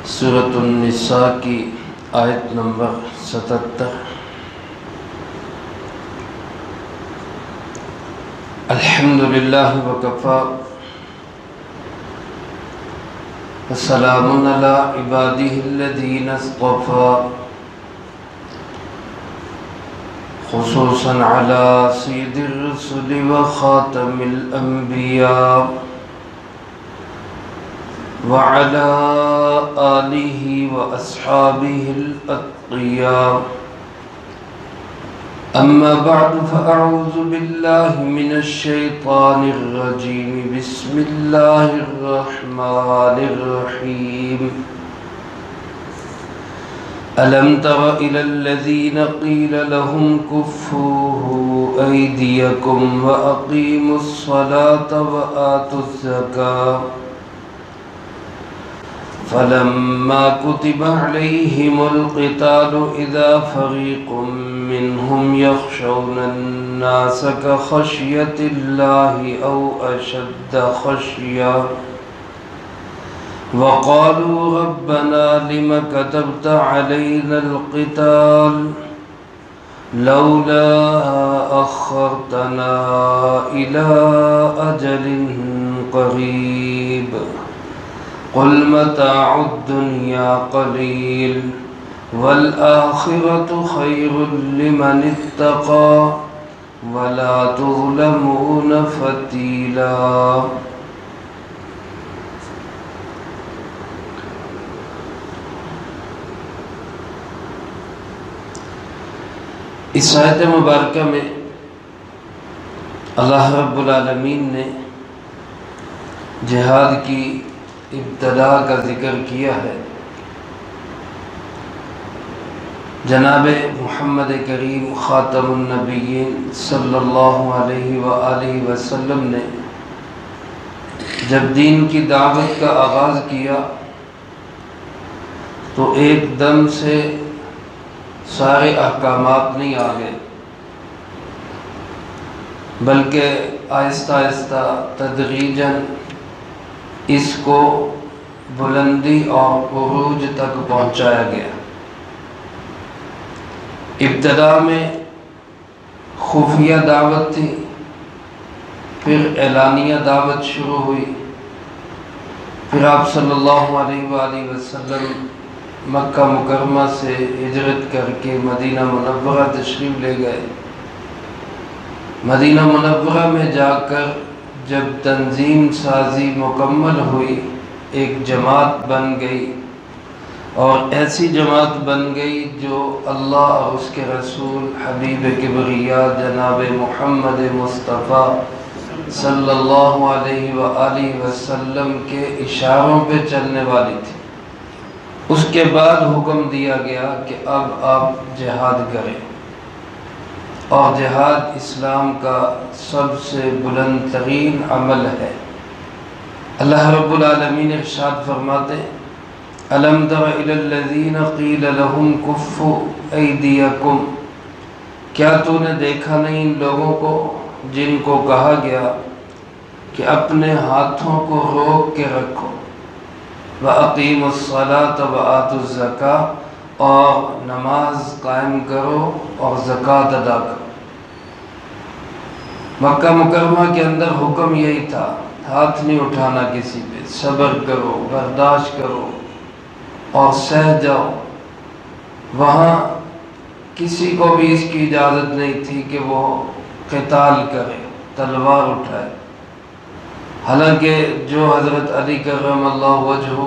سورۃ النساء کی آیت نمبر 77۔ الحمدللہ وکفی وسلام علی عبادہ الذین اصطفی خصوصا علی سید الرسل وخاتم الانبیاء وعلى آلہ واصحابہ الاتقیاء اما بعد فاعوذ باللہ من الشیطان الرجیم بسم اللہ الرحمن الرحیم ألم تر إلى الذين قيل لهم كفوا أيديكم وأقيموا الصلاة وآتوا الزكاة فلما كتب عليهم القتال إذا فريق منهم يخشون الناس كخشية الله أو أشد خشية وقالوا ربنا لم كتبت علينا القتال لولا أخرتنا إلى أجل قريب قل متاع الدنيا قليل والآخرة خير لمن اتقى ولا تظلمون فتيلا۔ اس آیت مبارکہ میں اللہ رب العالمین نے جہاد کی ابتدا کا ذکر کیا ہے۔ جناب محمد کریم خاتم النبیین صلی اللہ علیہ وآلہ وسلم نے جب دین کی دعوت کا آغاز کیا تو ایک دم سے سارے احکامات نہیں آ گئے، بلکہ آہستہ آہستہ تدریجاً اس کو بلندی اور عروج تک پہنچایا گیا۔ ابتدا میں خفیہ دعوت تھی، پھر اعلانیہ دعوت شروع ہوئی، پھر آپ صلی اللہ علیہ وآلہ وسلم مکہ مکرمہ سے ہجرت کر کے مدینہ منورہ تشریف لے گئے۔ مدینہ منورہ میں جا کر جب تنظیم سازی مکمل ہوئی، ایک جماعت بن گئی، اور ایسی جماعت بن گئی جو اللہ اور اس کے رسول حبیب کبریاء جناب محمد مصطفیٰ صلی اللہ علیہ وآلہ وسلم کے اشاروں پہ چلنے والی تھی۔ اس کے بعد حکم دیا گیا کہ اب آپ جہاد کریں، اور جہاد اسلام کا سب سے بلند ترین عمل ہے۔ اللہ رب العالمین ارشاد فرماتے ہیں أَلَمْ تَرَ إِلَى الَّذِينَ قِيلَ لَهُمْ كُفُّوا أَيْدِيَكُمْ، کیا تو نے دیکھا نہیں ان لوگوں کو جن کو کہا گیا کہ اپنے ہاتھوں کو روک کے رکھو، وَأَقِيمُوا الصَّلَاةَ وَآتُوا الزَّكَاةَ، اور نماز قائم کرو اور زکوٰۃ ادا کرو۔ مکہ مکرمہ کے اندر حکم یہی تھا، ہاتھ نہیں اٹھانا کسی پہ، صبر کرو، برداشت کرو اور سہ جاؤ۔ وہاں کسی کو بھی اس کی اجازت نہیں تھی کہ وہ قتال کرے، تلوار اٹھائے۔ حالانکہ جو حضرت علی کرم اللہ وجہہ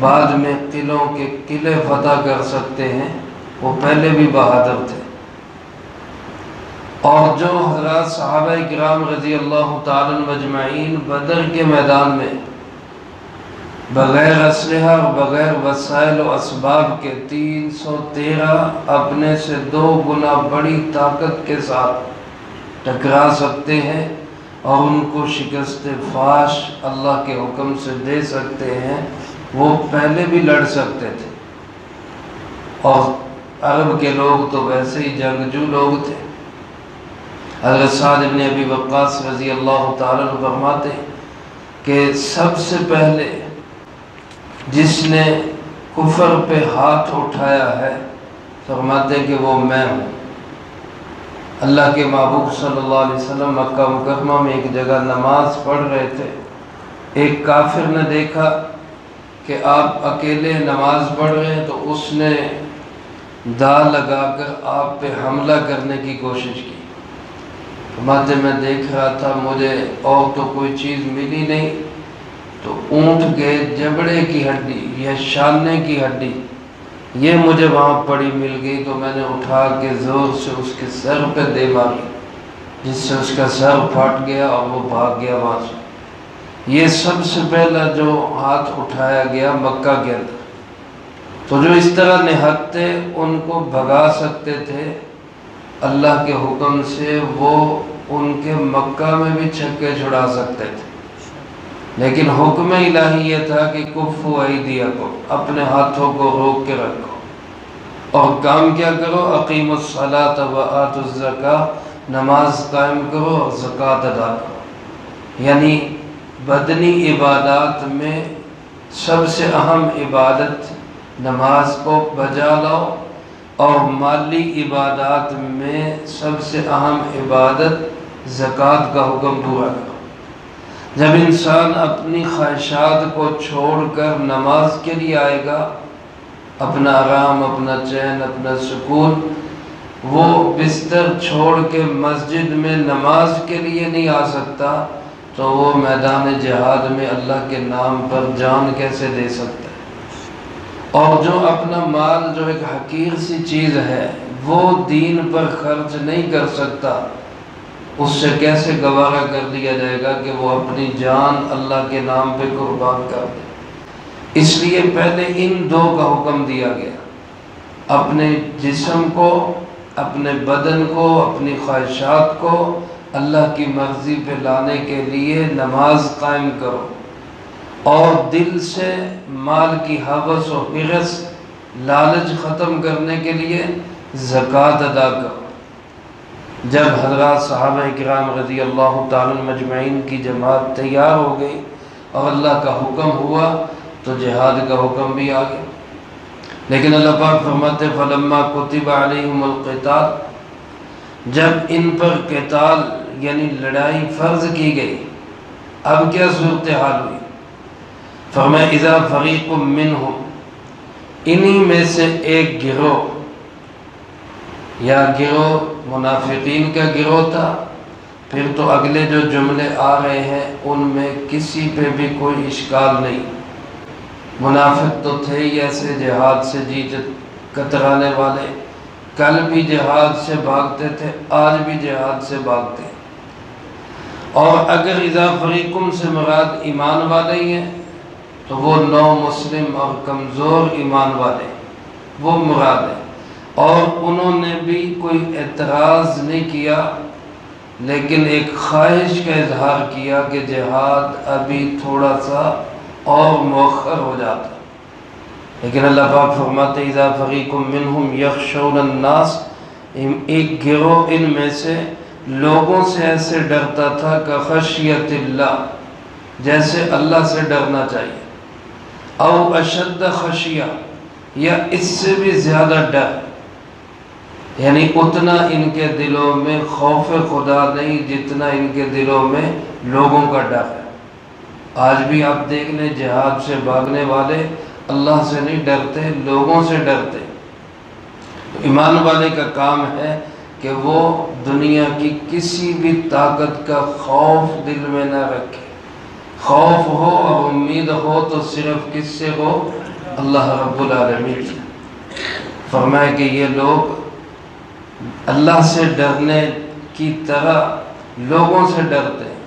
بعد میں قلعوں کے قلعے فتح کر سکتے ہیں، وہ پہلے بھی بہادر تھے۔ اور جو حضرات صحابہ کرام رضی اللہ تعالی مجمعین بدر کے میدان میں بغیر اسلحہ اور بغیر وسائل و اسباب کے 313 اپنے سے 2 گنا بڑی طاقت کے ساتھ ٹکرا سکتے ہیں اور ان کو شکست فاش اللہ کے حکم سے دے سکتے ہیں، وہ پہلے بھی لڑ سکتے تھے۔ اور عرب کے لوگ تو ویسے ہی جنگجو لوگ تھے۔ حضرت سعد بن ابی وقاص رضی اللہ تعالیٰ عنہ فرماتے ہیں کہ سب سے پہلے جس نے کفر پہ ہاتھ اٹھایا ہے، فرماتے ہیں کہ وہ میں ہوں۔ اللہ کے محبوب صلی اللہ علیہ وسلم مکہ مکرمہ میں ایک جگہ نماز پڑھ رہے تھے، ایک کافر نے دیکھا کہ آپ اکیلے نماز پڑھ رہے ہیں، تو اس نے دا لگا کر آپ پہ حملہ کرنے کی کوشش کی۔ فرماتے میں دیکھ رہا تھا، مجھے اور تو کوئی چیز ملی نہیں، تو اونٹ کے جبڑے کی ہڈی یا شانے کی ہڈی یہ مجھے وہاں پڑی مل گئی، تو میں نے اٹھا کے زور سے اس کے سر پہ دے ماری، جس سے اس کا سر پھٹ گیا اور وہ بھاگ گیا وہاں سے۔ یہ سب سے پہلا جو ہاتھ اٹھایا گیا مکہ کے اندر۔ تو جو اس طرح نہتے ان کو بھگا سکتے تھے اللہ کے حکم سے، وہ ان کے مکہ میں بھی چھکے چھڑا سکتے تھے، لیکن حکم الہی یہ تھا کہ کفوا ایدیکم، اپنے ہاتھوں کو روک کے رکھو اور کام کیا کرو، اقیموا الصلاۃ وآتوا الزکاۃ، نماز قائم کرو اور زکوٰۃ ادا کرو۔ یعنی بدنی عبادات میں سب سے اہم عبادت نماز کو بجا لاؤ، اور مالی عبادات میں سب سے اہم عبادت زکوٰۃ کا حکم پورا کرو۔ جب انسان اپنی خواہشات کو چھوڑ کر نماز کے لیے آئے گا، اپنا آرام، اپنا چین، اپنا سکون، وہ بستر چھوڑ کے مسجد میں نماز کے لیے نہیں آ سکتا، تو وہ میدان جہاد میں اللہ کے نام پر جان کیسے دے سکتا ہے؟ اور جو اپنا مال، جو ایک حقیر سی چیز ہے، وہ دین پر خرچ نہیں کر سکتا، اس سے کیسے گوارا کر دیا جائے گا کہ وہ اپنی جان اللہ کے نام پہ قربان کر دے؟ اس لیے پہلے ان دو کا حکم دیا گیا، اپنے جسم کو، اپنے بدن کو، اپنی خواہشات کو اللہ کی مرضی پہ لانے کے لیے نماز قائم کرو، اور دل سے مال کی ہوس و حرص، لالچ ختم کرنے کے لیے زکوٰۃ ادا کرو۔ جب حضرات صحابہ کرام رضی اللہ تعالی مجمعین کی جماعت تیار ہو گئی اور اللہ کا حکم ہوا، تو جہاد کا حکم بھی آ گیا۔ لیکن اللہ پاک فرماتے فلما کتب علیہم القتال، جب ان پر قتال یعنی لڑائی فرض کی گئی، اب کیا صورتحال ہوئی؟ فرمایا اذا فریق منہم، انہی میں سے ایک گروہ، یا گروہ منافقین کا گروہ تھا، پھر تو اگلے جو جملے آ رہے ہیں ان میں کسی پہ بھی کوئی اشکال نہیں۔ منافق تو تھے ہی ایسے جہاد سے جی کترانے والے، کل بھی جہاد سے بھاگتے تھے، آج بھی جہاد سے بھاگتے ہیں۔ اور اگر اذا فریقم سے مراد ایمان والے ہی ہیں، تو وہ نو مسلم اور کمزور ایمان والے وہ مراد ہے، اور انہوں نے بھی کوئی اعتراض نہیں کیا، لیکن ایک خواہش کا اظہار کیا کہ جہاد ابھی تھوڑا سا اور مؤخر ہو جاتا۔ لیکن اللہ پاک فرماتے اذا فریق منہم یخشون الناس، ایک گروہ ان میں سے لوگوں سے ایسے ڈرتا تھا کہ خشیت اللہ، جیسے اللہ سے ڈرنا چاہیے، او اشد خشیہ، یا اس سے بھی زیادہ ڈر، یعنی اتنا ان کے دلوں میں خوف خدا نہیں جتنا ان کے دلوں میں لوگوں کا ڈر ہے۔ آج بھی آپ دیکھ لیں جہاد سے بھاگنے والے اللہ سے نہیں ڈرتے، لوگوں سے ڈرتے۔ ایمان والے کا کام ہے کہ وہ دنیا کی کسی بھی طاقت کا خوف دل میں نہ رکھے، خوف ہو اور امید ہو تو صرف کس سے ہو؟ اللہ رب العالمین سے۔ فرمایا کہ یہ لوگ اللہ سے ڈرنے کی طرح لوگوں سے ڈرتے ہیں،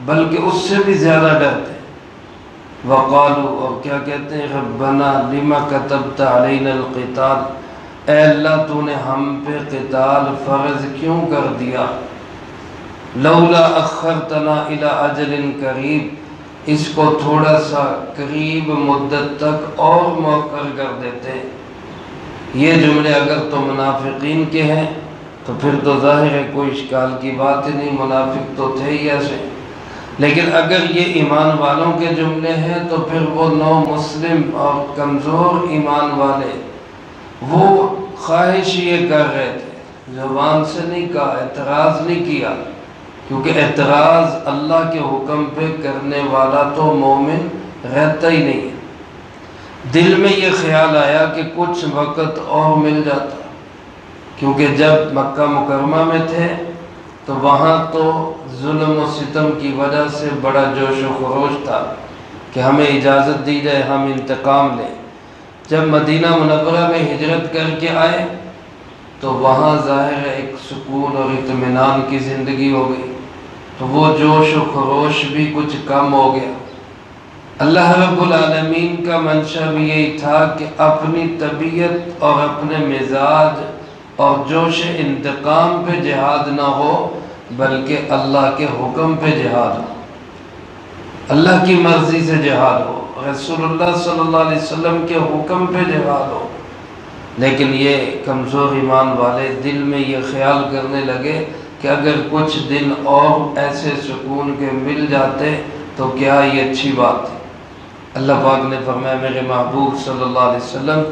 بلکہ اس سے بھی زیادہ ڈرتے ہیں۔ وقالو، اور کیا کہتے ہیں؟ ربنا لما کتبت علینا القتال، اے اللہ تو نے ہم پہ قتال فرض کیوں کر دیا؟ لولا اخرتنا الی اجل قریب، اس کو تھوڑا سا قریب مدت تک اور مؤخر کر دیتے۔ یہ جملے اگر تو منافقین کے ہیں تو پھر تو ظاہر ہے کوئی اشکال کی بات ہی نہیں، منافق تو تھے ہی ایسے۔ لیکن اگر یہ ایمان والوں کے جملے ہیں تو پھر وہ نو مسلم اور کمزور ایمان والے وہ خواہش یہ کر رہے تھے، زبان سے نہیں کہا، اعتراض نہیں کیا، کیونکہ اعتراض اللہ کے حکم پہ کرنے والا تو مومن رہتا ہی نہیں ہے۔ دل میں یہ خیال آیا کہ کچھ وقت اور مل جاتا، کیونکہ جب مکہ مکرمہ میں تھے تو وہاں تو ظلم و ستم کی وجہ سے بڑا جوش و خروش تھا کہ ہمیں اجازت دی جائے ہم انتقام لیں۔ جب مدینہ منورہ میں ہجرت کر کے آئے تو وہاں ظاہر ایک سکون اور اطمینان کی زندگی ہو گئی، تو وہ جوش و خروش بھی کچھ کم ہو گیا۔ اللہ رب العالمین کا منشا بھی یہی تھا کہ اپنی طبیعت اور اپنے مزاج اور جوش انتقام پہ جہاد نہ ہو، بلکہ اللہ کے حکم پہ جہاد ہو، اللہ کی مرضی سے جہاد ہو، رسول اللہ صلی اللہ علیہ وسلم کے حکم پہ جہاد ہو۔ لیکن یہ کمزور ایمان والے دل میں یہ خیال کرنے لگے کہ اگر کچھ دن اور ایسے سکون کے مل جاتے تو کیا یہ اچھی بات ہے۔ اللہ پاک نے فرمایا میرے محبوب صلی اللہ علیہ وسلم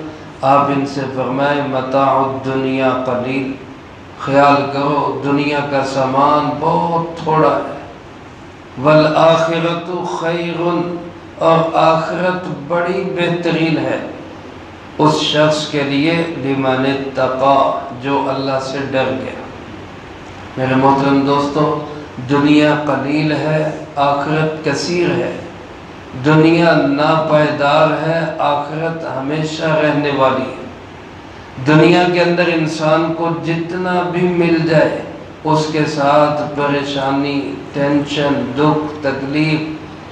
آپ ان سے فرمائے متاع الدنیا قلیل، خیال کرو دنیا کا سامان بہت تھوڑا ہے، والآخرۃ خیر، اور آخرت بڑی بہترین ہے اس شخص کے لیے لمن اتقی، جو اللہ سے ڈر گیا۔ میرے محترم دوستو، دنیا قلیل ہے، آخرت کثیر ہے۔ دنیا ناپائیدار ہے، آخرت ہمیشہ رہنے والی ہے۔ دنیا کے اندر انسان کو جتنا بھی مل جائے اس کے ساتھ پریشانی، ٹینشن، دکھ، تکلیف،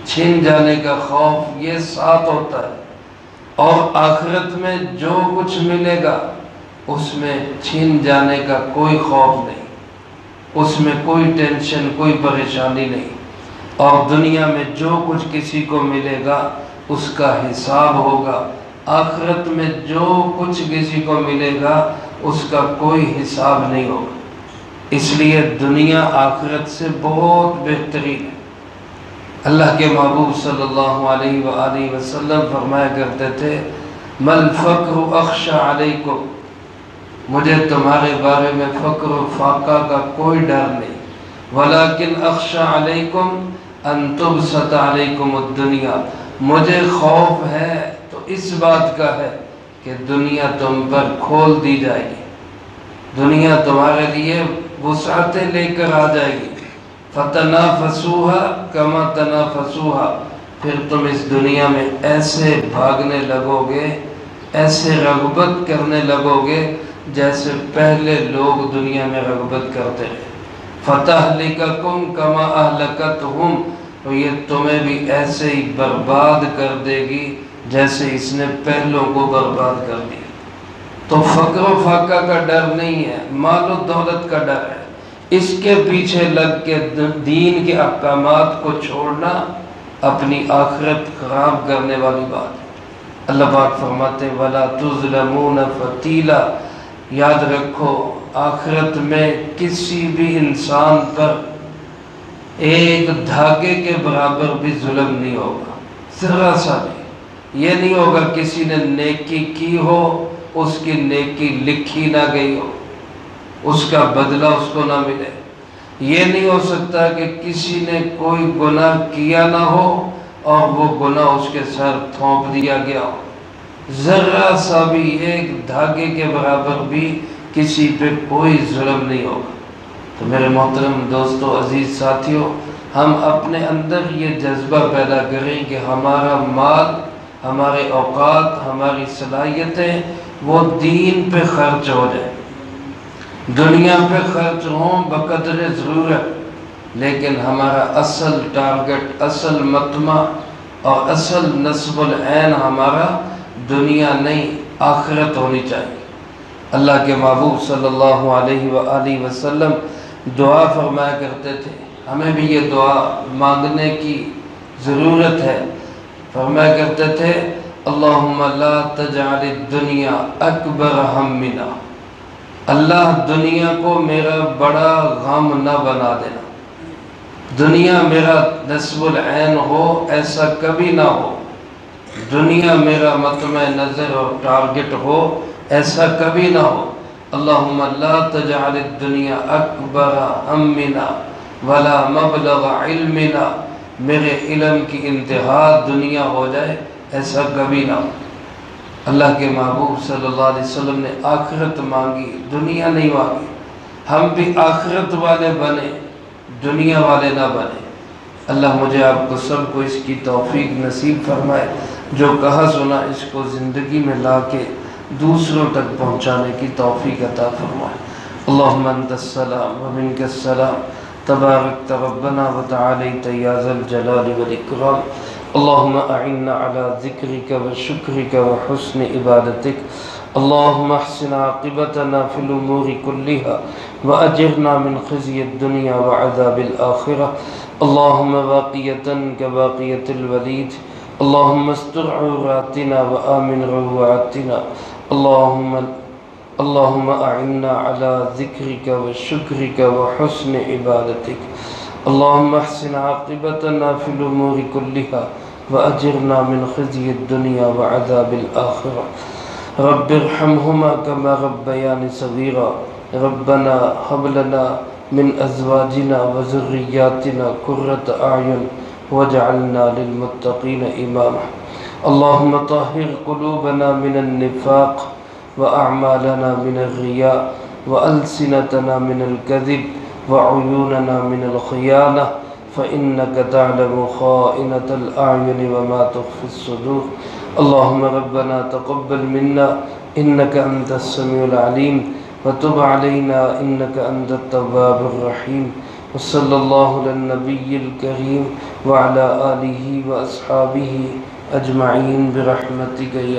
چھن جانے کا خوف یہ ساتھ ہوتا ہے، اور آخرت میں جو کچھ ملے گا اس میں چھن جانے کا کوئی خوف نہیں، اس میں کوئی ٹینشن، کوئی پریشانی نہیں۔ اور دنیا میں جو کچھ کسی کو ملے گا اس کا حساب ہوگا، آخرت میں جو کچھ کسی کو ملے گا اس کا کوئی حساب نہیں ہوگا۔ اس لیے دنیا آخرت سے بہت بہترین ہے۔ اللہ کے محبوب صلی اللہ علیہ وآلہ وسلم فرمایا کرتے تھے مل فقر اخشى علیکم، مجھے تمہارے بارے میں فقر و فاقہ کا کوئی ڈر نہیں، ولیکن اخشى علیکم ان تبسط علیکم الدنیا، مجھے خوف ہے تو اس بات کا ہے کہ دنیا تم پر کھول دی جائے گی، دنیا تمہارے لیے وسعتیں لے کر آ جائے گی، فتنافسوها کما تنافسوها، پھر تم اس دنیا میں ایسے بھاگنے لگو گے، ایسے رغبت کرنے لگو گے جیسے پہلے لوگ دنیا میں رغبت کرتے رہے، فتہلککم کما اہلکتہم، تو یہ تمہیں بھی ایسے ہی برباد کر دے گی جیسے اس نے پہلوں کو برباد کر دیا۔ تو فقر و فاقہ کا ڈر نہیں ہے، مال و دولت کا ڈر ہے، اس کے پیچھے لگ کے دین کے احکامات کو چھوڑنا اپنی آخرت خراب کرنے والی بات ہے۔ اللہ پاک فرماتے وَلَا تُظْلَمُونَ فَتِيلًا، یاد رکھو آخرت میں کسی بھی انسان پر ایک دھاگے کے برابر بھی ظلم نہیں ہوگا، ذرا سا بھی۔ یہ نہیں ہوگا کسی نے نیکی کی ہو اس کی نیکی لکھی نہ گئی ہو، اس کا بدلہ اس کو نہ ملے۔ یہ نہیں ہو سکتا کہ کسی نے کوئی گناہ کیا نہ ہو اور وہ گناہ اس کے سر تھونپ دیا گیا ہو، ذرا سا بھی ایک دھاگے کے برابر بھی کسی پہ کوئی ظلم نہیں ہوگا۔ تو میرے محترم دوستو، عزیز ساتھیوں، ہم اپنے اندر یہ جذبہ پیدا کریں کہ ہمارا مال، ہمارے اوقات، ہماری صلاحیتیں وہ دین پہ خرچ ہو جائیں، دنیا پہ خرچ ہوں بقدر ضرورت، لیکن ہمارا اصل ٹارگٹ، اصل مطمع اور اصل نصب العین ہمارا دنیا نہیں آخرت ہونی چاہیے۔ اللہ کے محبوب صلی اللہ علیہ وآلہ وسلم دعا فرمایا کرتے تھے، ہمیں بھی یہ دعا مانگنے کی ضرورت ہے۔ فرمایا کرتے تھے اللہم لا تجعل الدنیا اکبر ہمنا، اللہ دنیا کو میرا بڑا غم نہ بنا دینا۔ دنیا میرا نصب العین ہو، ایسا کبھی نہ ہو۔ دنیا میرا مطمع نظر اور ٹارگٹ ہو، ایسا کبھی نہ ہو۔ اللہم لا تجعل الدنیا اکبر ہمنا ولا مبلغ علمنا، میرے علم کی انتہا دنیا ہو جائے، ایسا کبھی نہ ہو۔ اللہ کے محبوب صلی اللہ علیہ وسلم نے آخرت مانگی، دنیا نہیں مانگی۔ ہم بھی آخرت والے بنے، دنیا والے نہ بنے۔ اللہ مجھے آپ کو سب کو اس کی توفیق نصیب فرمائے، جو کہا سنا اس کو زندگی میں لا کے دوسروں تک پہنچانے کی توفیق عطا فرمائے۔ اللہم انت السلام و منک السلام، تبارکت ربنا و تعالیت یا ذا الجلال والاکرام۔ اللہم اعنا علی ذکرک و شکرک و حسن عبادتک۔ اللہم احسن عاقبتنا فی الامور کلها واجرنا من خزی الدنیا وعذاب الآخرہ۔ اللہم باقیتا کباقیت الولید، اللہم استر عوراتنا وآمن روعاتنا۔ اللہم اعنا علی ذکرک و شکرک و حسن عبادتک۔ اللہم احسن عاقبتنا فی الامور كلها واجرنا من خزي الدنيا وعذاب الآخرة۔ رب ارحمهما كما ربياني صغيرا۔ ربنا هب لنا من ازواجنا وذرياتنا قرة اعين واجعلنا للمتقين اماما۔ اللهم طهر قلوبنا من النفاق واعمالنا من الرياء والسنتنا من الكذب وعيوننا من الخيانة، فإنك تعلم خائنة الأعين وما تخفي الصدور۔ اللهم ربنا تقبل منا إنك أنت السميع العليم وتب علينا إنك أنت التواب الرحيم۔ وصلى الله على النبي الكريم وعلى آله وأصحابه أجمعين برحمتك يا